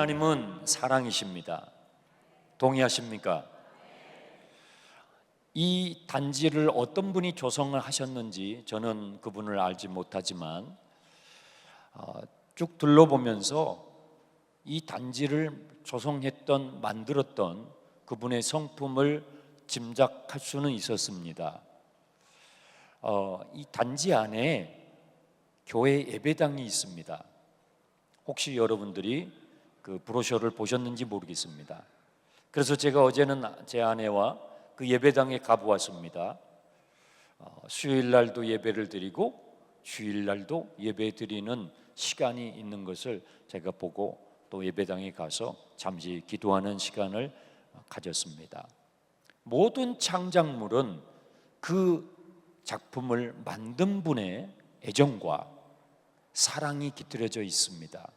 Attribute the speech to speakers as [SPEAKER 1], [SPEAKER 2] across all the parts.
[SPEAKER 1] 하나님은 사랑이십니다. 동의하십니까? 이 단지를 어떤 분이 조성을 하셨는지 저는 그분을 알지 못하지만 쭉 둘러보면서 이 단지를 조성했던, 만들었던 그분의 성품을 짐작할 수는 있었습니다. 이 단지 안에 교회 예배당이 있습니다. 혹시 여러분들이 그 브로셔를 보셨는지 모르겠습니다. 그래서 제가 어제는 제 아내와 그 예배당에 가보았습니다. 수요일 날도 예배를 드리고 주일 날도 예배 드리는 시간이 있는 것을 제가 보고 또 예배당에 가서 잠시 기도하는 시간을 가졌습니다. 모든 창작물은 그 작품을 만든 분의 애정과 사랑이 깃들여져 있습니다.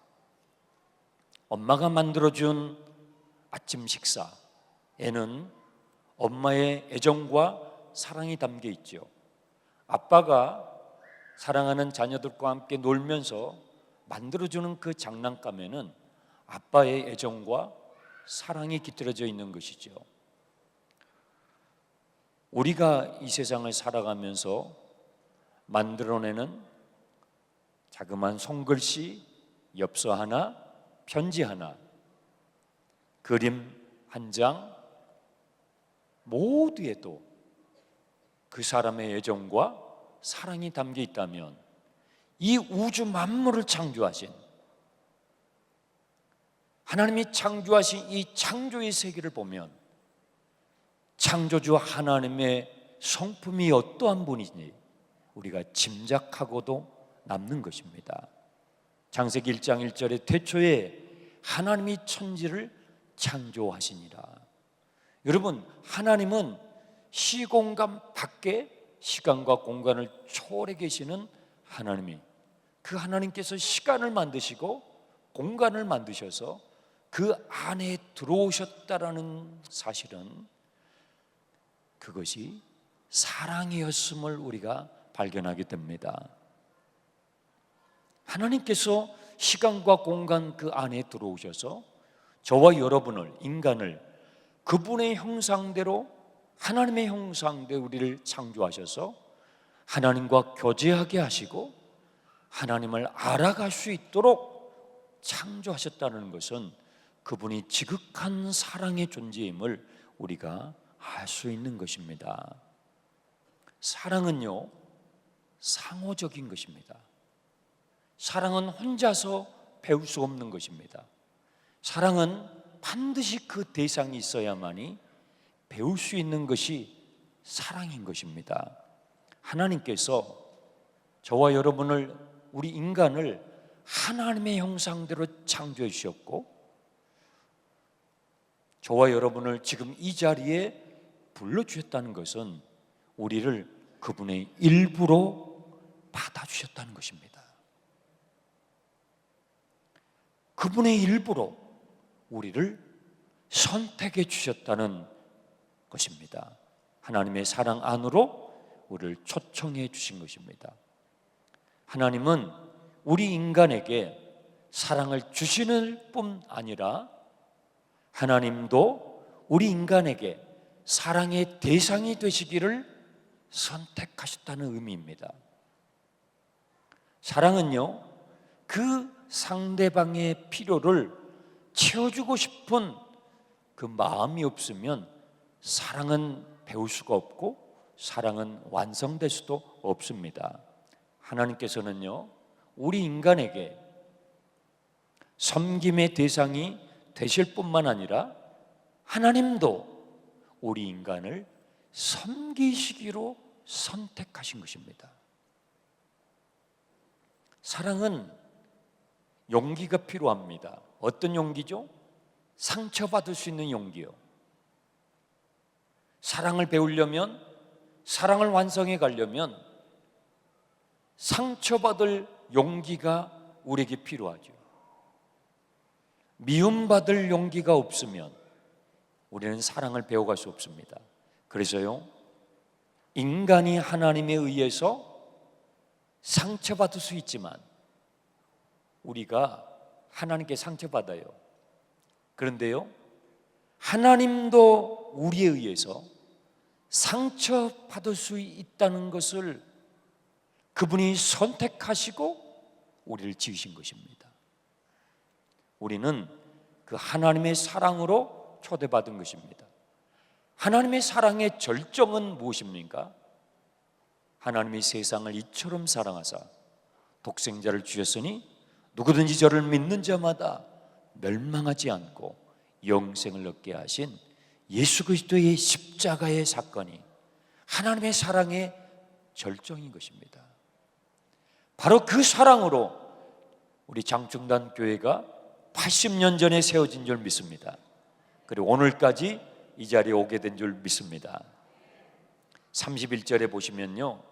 [SPEAKER 1] 엄마가 만들어준 아침 식사에는 엄마의 애정과 사랑이 담겨 있죠. 아빠가 사랑하는 자녀들과 함께 놀면서 만들어주는 그 장난감에는 아빠의 애정과 사랑이 깃들여져 있는 것이죠. 우리가 이 세상을 살아가면서 만들어내는 자그마한 손글씨, 엽서 하나, 편지 하나, 그림 한 장, 모두에도 그 사람의 애정과 사랑이 담겨 있다면 이 우주 만물을 창조하신 하나님이 창조하신 이 창조의 세계를 보면 창조주 하나님의 성품이 어떠한 분인지 우리가 짐작하고도 남는 것입니다. 창세기 1장 1절에 태초에 하나님이 천지를 창조하시니라. 여러분, 하나님은 시공간 밖에 시간과 공간을 초월해 계시는 하나님이, 그 하나님께서 시간을 만드시고 공간을 만드셔서 그 안에 들어오셨다라는 사실은 그것이 사랑이었음을 우리가 발견하게 됩니다. 하나님께서 시간과 공간 그 안에 들어오셔서 저와 여러분을, 인간을 그분의 형상대로, 하나님의 형상대로 우리를 창조하셔서 하나님과 교제하게 하시고 하나님을 알아갈 수 있도록 창조하셨다는 것은 그분이 지극한 사랑의 존재임을 우리가 알 수 있는 것입니다. 사랑은요, 상호적인 것입니다. 사랑은 혼자서 배울 수 없는 것입니다. 사랑은 반드시 그 대상이 있어야만이 배울 수 있는 것이 사랑인 것입니다. 하나님께서 저와 여러분을, 우리 인간을 하나님의 형상대로 창조해 주셨고 저와 여러분을 지금 이 자리에 불러주셨다는 것은 우리를 그분의 일부로 받아주셨다는 것입니다. 그분의 일부로 우리를 선택해 주셨다는 것입니다. 하나님의 사랑 안으로 우리를 초청해 주신 것입니다. 하나님은 우리 인간에게 사랑을 주시는 뿐 아니라 하나님도 우리 인간에게 사랑의 대상이 되시기를 선택하셨다는 의미입니다. 사랑은요, 그 상대방의 필요를 채워주고 싶은 그 마음이 없으면 사랑은 배울 수가 없고 사랑은 완성될 수도 없습니다. 하나님께서는요, 우리 인간에게 섬김의 대상이 되실 뿐만 아니라 하나님도 우리 인간을 섬기시기로 선택하신 것입니다. 사랑은 용기가 필요합니다. 어떤 용기죠? 상처받을 수 있는 용기요. 사랑을 배우려면, 사랑을 완성해 가려면 상처받을 용기가 우리에게 필요하죠. 미움받을 용기가 없으면 우리는 사랑을 배워갈 수 없습니다. 그래서요, 인간이 하나님에 의해서 상처받을 수 있지만 우리가 하나님께 상처받아요. 그런데요, 하나님도 우리에 의해서 상처받을 수 있다는 것을 그분이 선택하시고 우리를 지으신 것입니다. 우리는 그 하나님의 사랑으로 초대받은 것입니다. 하나님의 사랑의 절정은 무엇입니까? 하나님이 세상을 이처럼 사랑하사 독생자를 주셨으니 누구든지 저를 믿는 자마다 멸망하지 않고 영생을 얻게 하신 예수 그리스도의 십자가의 사건이 하나님의 사랑의 절정인 것입니다. 바로 그 사랑으로 우리 장충단 교회가 80년 전에 세워진 줄 믿습니다. 그리고 오늘까지 이 자리에 오게 된 줄 믿습니다. 31절에 보시면요,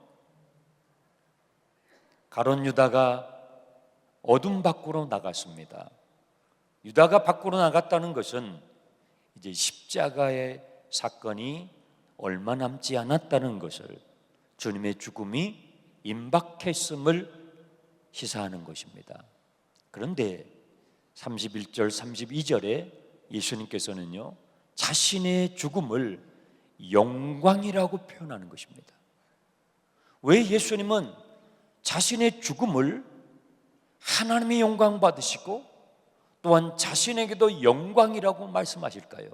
[SPEAKER 1] 가룟 유다가 어둠 밖으로 나갔습니다. 유다가 밖으로 나갔다는 것은 이제 십자가의 사건이 얼마 남지 않았다는 것을, 주님의 죽음이 임박했음을 시사하는 것입니다. 그런데 31절 32절에 예수님께서는요, 자신의 죽음을 영광이라고 표현하는 것입니다. 왜 예수님은 자신의 죽음을 하나님의 영광 받으시고 또한 자신에게도 영광이라고 말씀하실까요?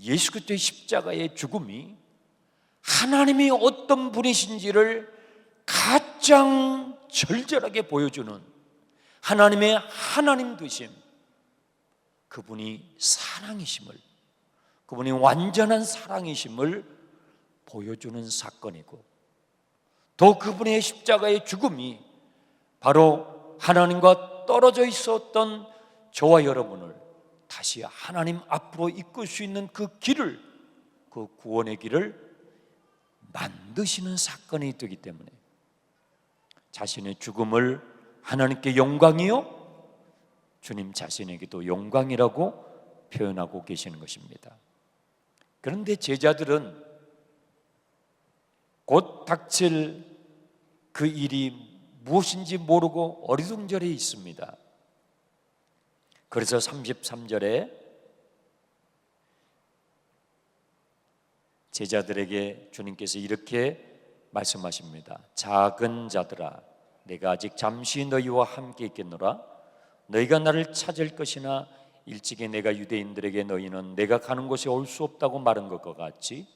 [SPEAKER 1] 예수 그리스도의 십자가의 죽음이 하나님이 어떤 분이신지를 가장 절절하게 보여주는 하나님의 하나님 되심, 그분이 사랑이심을, 그분이 완전한 사랑이심을 보여주는 사건이고, 또 그분의 십자가의 죽음이 바로 하나님과 떨어져 있었던 저와 여러분을 다시 하나님 앞으로 이끌 수 있는 그 길을, 그 구원의 길을 만드시는 사건이 되기 때문에 자신의 죽음을 하나님께 영광이요, 주님 자신에게도 영광이라고 표현하고 계시는 것입니다. 그런데 제자들은 곧 닥칠 그 일이 무엇인지 모르고 어리둥절해 있습니다. 그래서 33절에 제자들에게 주님께서 이렇게 말씀하십니다. 작은 자들아, 내가 아직 잠시 너희와 함께 있겠노라. 너희가 나를 찾을 것이나 일찍이 내가 유대인들에게 너희는 내가 가는 곳에 올 수 없다고 말한 것과 같이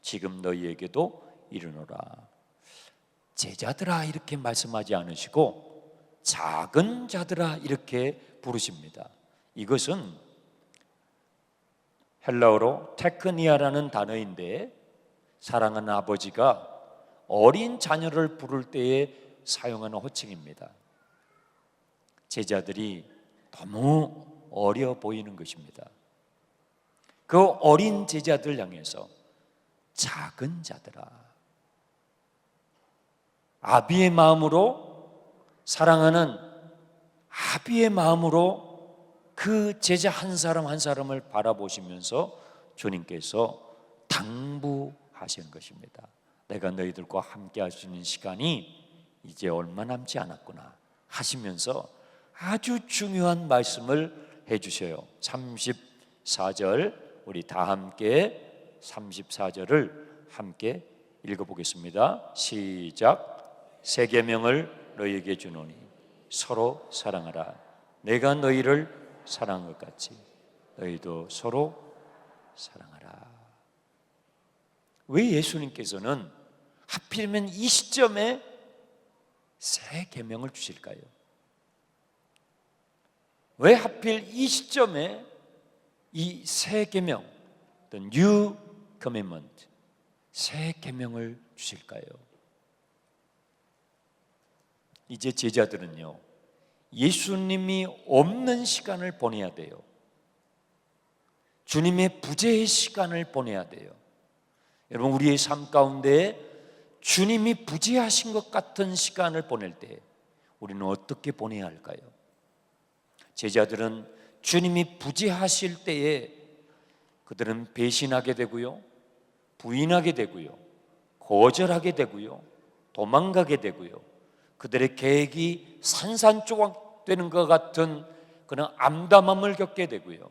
[SPEAKER 1] 지금 너희에게도 이르노라. 제자들아 이렇게 말씀하지 않으시고 작은 자들아 이렇게 부르십니다. 이것은 헬라어로 테크니아라는 단어인데, 사랑하는 아버지가 어린 자녀를 부를 때에 사용하는 호칭입니다. 제자들이 너무 어려 보이는 것입니다. 그 어린 제자들 향해서 작은 자들아, 아비의 마음으로, 사랑하는 아비의 마음으로 그 제자 한 사람 한 사람을 바라보시면서 주님께서 당부하시는 것입니다. 내가 너희들과 함께 할 수 있는 시간이 이제 얼마 남지 않았구나 하시면서 아주 중요한 말씀을 해주셔요. 34절, 우리 다 함께 34절을 함께 읽어보겠습니다. 시작. 새 계명을 너희에게 주노니 서로 사랑하라. 내가 너희를 사랑한 것 같이 너희도 서로 사랑하라. 왜 예수님께서는 하필이면 이 시점에 새 계명을 주실까요? 왜 하필 이 시점에 이 새 계명, the new commandment, 새 계명을 주실까요? 이제 제자들은요, 예수님이 없는 시간을 보내야 돼요. 주님의 부재의 시간을 보내야 돼요. 여러분, 우리의 삶 가운데 주님이 부재하신 것 같은 시간을 보낼 때 우리는 어떻게 보내야 할까요? 제자들은 주님이 부재하실 때에 그들은 배신하게 되고요, 부인하게 되고요, 거절하게 되고요, 도망가게 되고요, 그들의 계획이 산산조각되는 것 같은 그런 암담함을 겪게 되고요,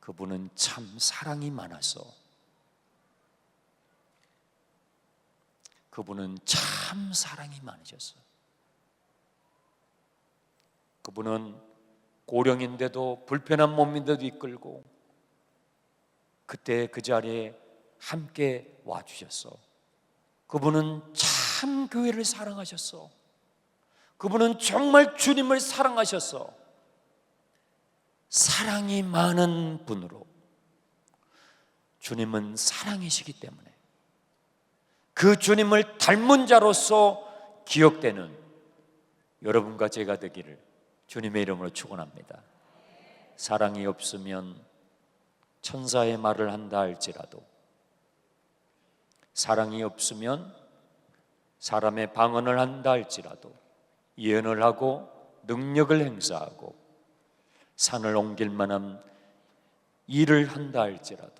[SPEAKER 1] 그분은 참 사랑이 많아서, 그분은 참 사랑이 많으셨어. 그분은 고령인데도 불편한 몸인데도 이끌고 그때 그 자리에 함께 와주셨어. 그분은 참 교회를 사랑하셨어. 그분은 정말 주님을 사랑하셨어. 사랑이 많은 분으로, 주님은 사랑이시기 때문에 그 주님을 닮은 자로서 기억되는 여러분과 제가 되기를 주님의 이름으로 축원합니다. 사랑이 없으면 천사의 말을 한다 할지라도, 사랑이 없으면 사람의 방언을 한다 할지라도, 예언을 하고 능력을 행사하고 산을 옮길 만한 일을 한다 할지라도,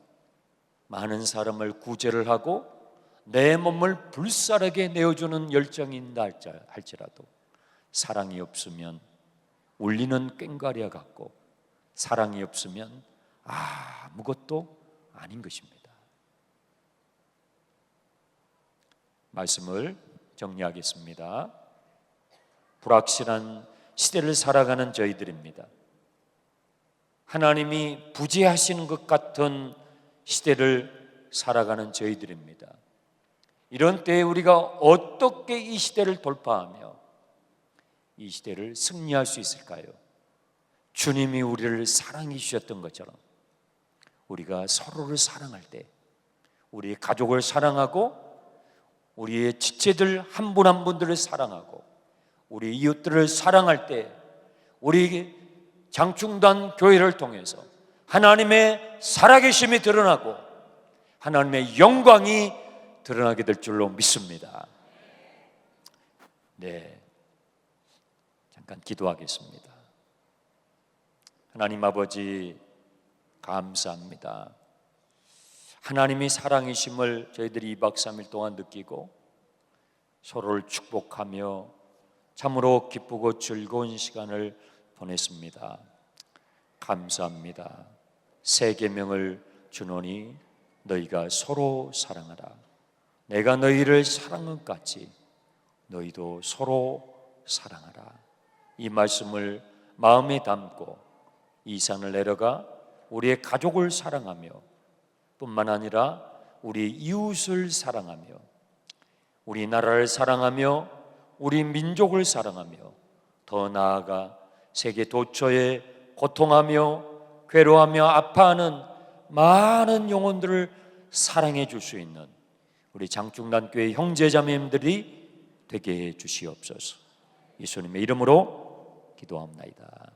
[SPEAKER 1] 많은 사람을 구제를 하고 내 몸을 불살하게 내어주는 열정이 있다 할지라도 사랑이 없으면 울리는 꽹과리와 같고, 사랑이 없으면 아무것도 아닌 것입니다. 말씀을 정리하겠습니다. 불확실한 시대를 살아가는 저희들입니다. 하나님이 부재하시는 것 같은 시대를 살아가는 저희들입니다. 이런 때에 우리가 어떻게 이 시대를 돌파하며 이 시대를 승리할 수 있을까요? 주님이 우리를 사랑해 주셨던 것처럼 우리가 서로를 사랑할 때, 우리의 가족을 사랑하고 우리의 지체들 한 분 한 분들을 사랑하고 우리 이웃들을 사랑할 때, 우리 장충단 교회를 통해서 하나님의 살아계심이 드러나고 하나님의 영광이 드러나게 될 줄로 믿습니다. 네, 잠깐 기도하겠습니다. 하나님 아버지, 감사합니다. 하나님이 사랑이심을 저희들이 2박 3일 동안 느끼고 서로를 축복하며 참으로 기쁘고 즐거운 시간을 보냈습니다. 감사합니다. 새 계명을 주노니 너희가 서로 사랑하라. 내가 너희를 사랑한 것 같이 너희도 서로 사랑하라. 이 말씀을 마음에 담고 이 산을 내려가 우리의 가족을 사랑하며 뿐만 아니라 우리 이웃을 사랑하며 우리 나라를 사랑하며 우리 민족을 사랑하며 더 나아가 세계 도처에 고통하며 괴로워하며 아파하는 많은 영혼들을 사랑해 줄 수 있는 우리 장충단교회 형제자매님들이 되게 해 주시옵소서. 예수님의 이름으로 기도합니다.